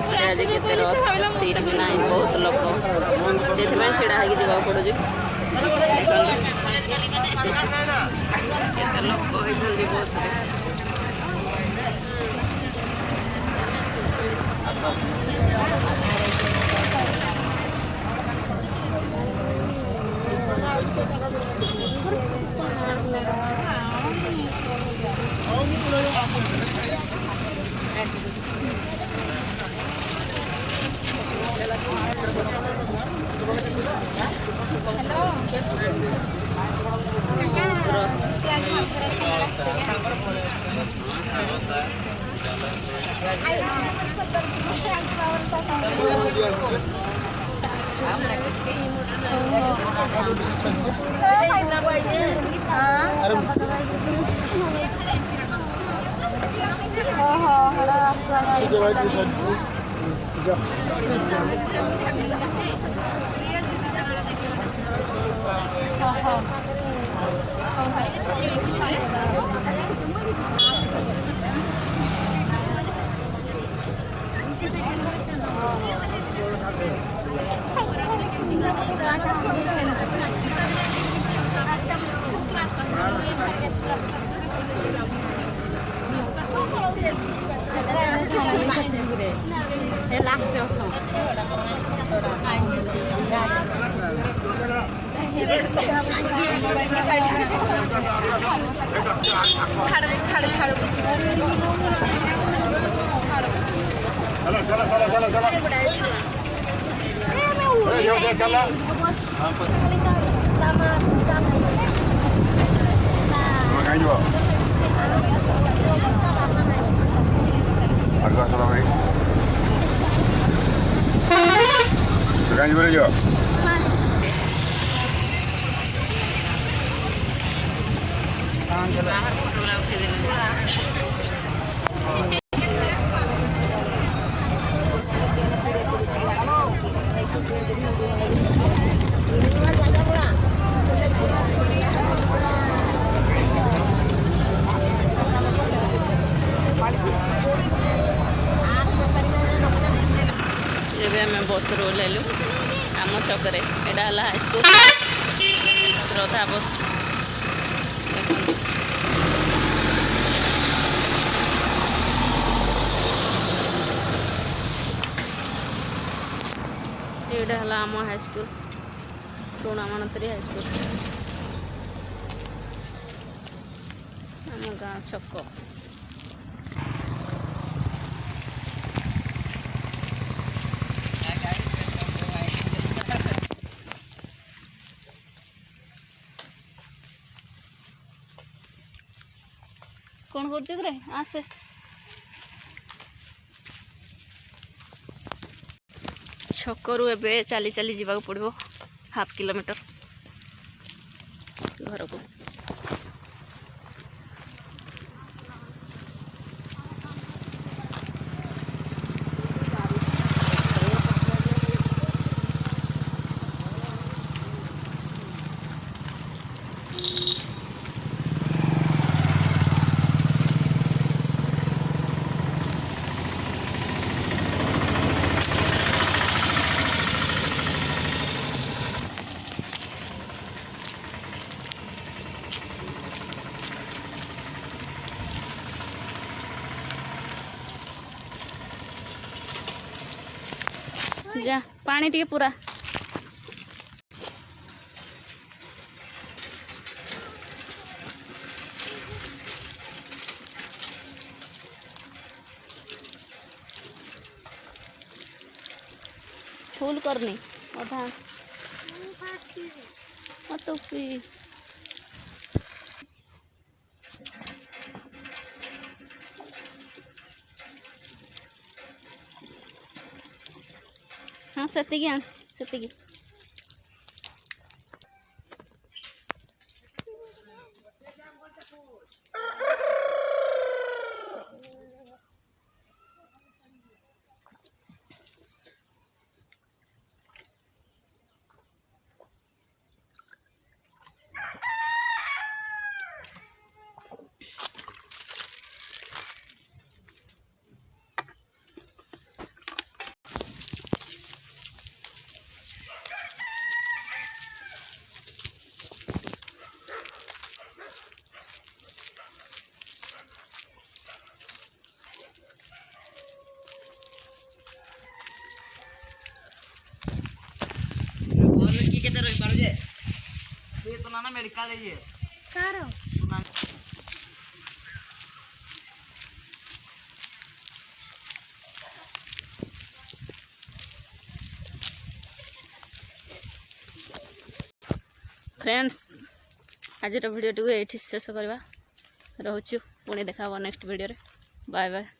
बस रे आज केते रस सीट भी नहीं बहुत लोक से छड़ा होगी जावाक पड़े केते लोक होइछन्ती बस रे बस ओह्लैलु आम छकरे एटा है हाईस्कूल श्रद्धा बस एटा है आम हाईस्कूल पुराणा मानतरी हाईस्कूल आम गाँ छक कौन कर आसे छकरू एबे चली चली जावाक पड़ो हाफ किलोमीटर घर को जा पानी टी पूरा फुल करनी अधा तो पी हाँ सेतिकी सुना मेडिकल ये कार फ्रेंड्स आज भिडियो टी शेष करवा रोचु पुणी देखा नेक्स्ट वीडियो रे बाय बाय।